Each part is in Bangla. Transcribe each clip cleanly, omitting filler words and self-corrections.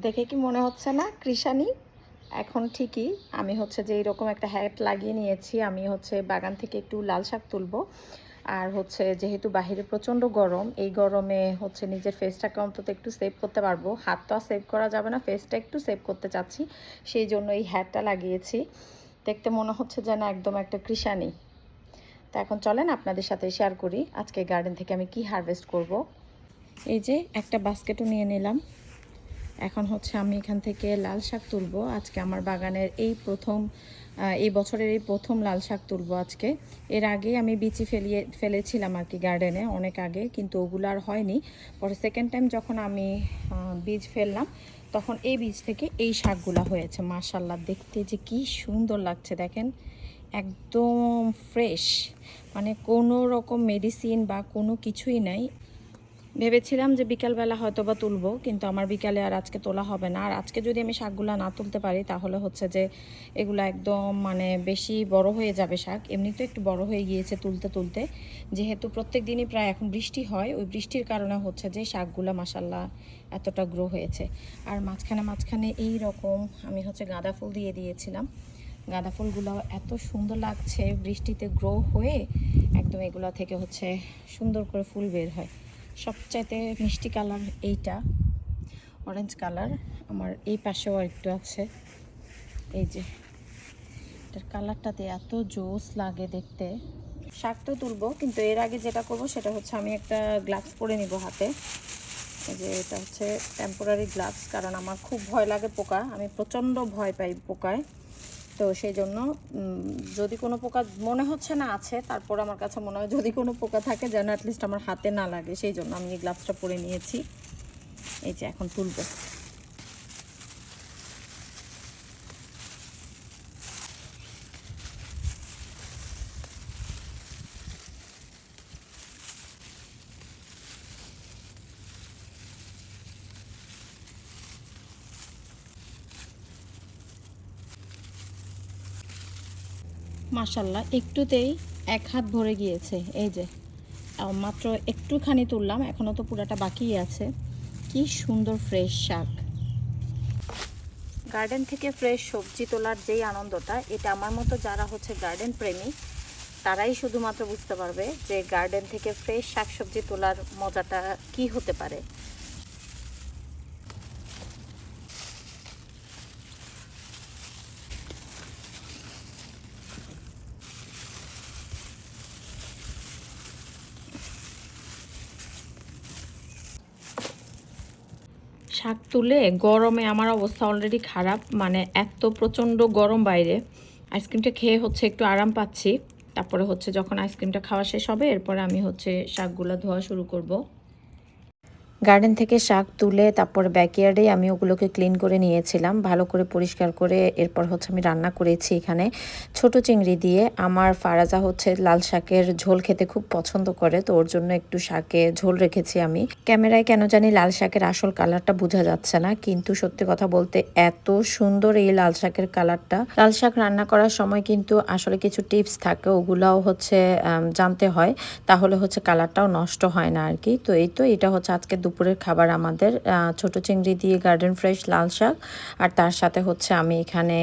দেখে কি মনে হচ্ছে না কৃষানি? এখন ঠিকই আমি হচ্ছে যে এইরকম একটা হ্যাট লাগিয়ে নিয়েছি। আমি হচ্ছে বাগান থেকে একটু লাল শাক তুলবো। আর হচ্ছে যেহেতু বাহিরে প্রচণ্ড গরম, এই গরমে হচ্ছে নিজের ফেসটাকে অন্তত একটু সেভ করতে পারবো। হাত তো আর সেভ করা যাবে না, ফেসটা একটু সেভ করতে চাচ্ছি, সেই জন্য এই হ্যাটটা লাগিয়েছি। দেখতে মনে হচ্ছে যেন একদম একটা কৃষানি। তো এখন চলেন আপনাদের সাথে শেয়ার করি আজকে গার্ডেন থেকে আমি কি হারভেস্ট করব। এই যে একটা বাস্কেটও নিয়ে নিলাম। এখন হচ্ছে আমি এখান থেকে লাল শাক তুলবো। আজকে আমার বাগানের এই বছরের এই প্রথম লাল শাক তুলবো আজকে। এর আগে আমি বিচি ফেলেছিলাম আর কি গার্ডেনে অনেক আগে, কিন্তু ওগুলো আর হয়নি। পরে সেকেন্ড টাইম যখন আমি বীজ ফেললাম তখন এই বীজ থেকে এই শাকগুলো হয়েছে। মাশাল্লাহ, দেখতে যে কি সুন্দর লাগছে দেখেন, একদম ফ্রেশ, মানে কোনো রকম মেডিসিন বা কোনো কিছুই নাই। ভেবেছিলাম যে বিকালবেলা হয়তো বা তুলবো, কিন্তু আমার বিকালে আর আজকে তোলা হবে না। আর আজকে যদি আমি শাকগুলো না তুলতে পারি তাহলে হচ্ছে যে এগুলো একদম মানে বেশি বড় হয়ে যাবে শাক। এমনি তো একটু বড় হয়ে গিয়েছে তুলতে তুলতে, যেহেতু প্রত্যেক দিনই প্রায় এখন বৃষ্টি হয়, ওই বৃষ্টির কারণে হচ্ছে যে শাকগুলো মাসাল্লাহ এতটা গ্রো হয়েছে। আর মাঝখানে মাঝখানে এই রকম আমি হচ্ছে গাঁদা ফুল দিয়ে দিয়েছিলাম। গাঁদা ফুলগুলো এত সুন্দর লাগছে বৃষ্টিতে গ্রো হয়ে, একদম এগুলো থেকে হচ্ছে সুন্দর করে ফুল বের হয়। সবচাইতে মিষ্টি কালার এইটা, অরেঞ্জ কালার। আমার এই পাশেও একটু আছে, এই যে এটার কালারটাতে এত জোস লাগে দেখতে। শাক তো তুলবো, কিন্তু এর আগে যেটা করব সেটা হচ্ছে আমি একটা গ্লাভস পরে নিব হাতে। এই যে এটা হচ্ছে টেম্পোরারি গ্লাভস, কারণ আমার খুব ভয় লাগে পোকা, আমি প্রচণ্ড ভয় পাই পোকায়। তো সেই জন্য যদি কোনো পোকা মনে হচ্ছে না আছে, তারপর আমার কাছে মনে হয় যদি কোনো পোকা থাকে যেন অ্যাটলিস্ট আমার হাতে না লাগে, সেই জন্য আমি এই গ্লাভসটা পরে নিয়েছি। এই যে এখন তুলবো। মাশাল্লাহ, একটুতেই এক হাত ভরে গিয়েছে। এই যে মাত্র একটুখানি তুললাম, এখনও তো পুরাটা বাকিই আছে। কি সুন্দর ফ্রেশ শাক। গার্ডেন থেকে ফ্রেশ সবজি তোলার যেই আনন্দটা, এটা আমার মতো যারা হচ্ছে গার্ডেন প্রেমী তারাই শুধুমাত্র বুঝতে পারবে যে গার্ডেন থেকে ফ্রেশ শাকসবজি তোলার মজাটা কি হতে পারে। শাক তুলে গরমে আমার অবস্থা অলরেডি খারাপ, মানে এত প্রচণ্ড গরম বাইরে। আইসক্রিমটা খেয়ে হচ্ছে একটু আরাম পাচ্ছি। তারপরে হচ্ছে যখন আইসক্রিমটা খাওয়া শেষ হবে এরপরে আমি হচ্ছে শাকগুলো ধোয়া শুরু করব। গার্ডেন থেকে শাক তুলে তারপর ব্যাকইয়ার্ডে আমি ওগুলোকে ক্লিন করে নিয়েছিলাম, ভালো করে পরিষ্কার করে। এরপর হচ্ছে আমি রান্না করেছি এখানে ছোট চিংড়ি দিয়ে। আমার ফারাজা হচ্ছে লাল শাকের ঝোল খেতে খুব পছন্দ করে, তো ওর জন্য একটু শাকে ঝোল রেখেছি আমি। ক্যামেরায় কেন জানি লাল শাকের আসল কালারটা বোঝা যাচ্ছে না, কিন্তু সত্যি কথা বলতে এত সুন্দর এই লাল শাকের কালারটা। লাল শাক রান্না করার সময় কিন্তু আসলে কিছু টিপস থাকে, ওগুলাও হচ্ছে জানতে হয়, তাহলে হচ্ছে কালারটাও নষ্ট হয় না আর কি। তো এই তো এটা হচ্ছে আজকে দুপুরের খাবার আমাদের, ছোট চিংড়ি দিয়ে গার্ডেন ফ্রেশ লাল শাক, আর তার সাথে হচ্ছে আমি এখানে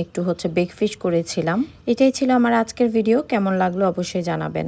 একটু হচ্ছে বেক ফিশ করেছিলাম। এটাই ছিল আমার আজকের ভিডিও। কেমন লাগলো অবশ্যই জানাবেন।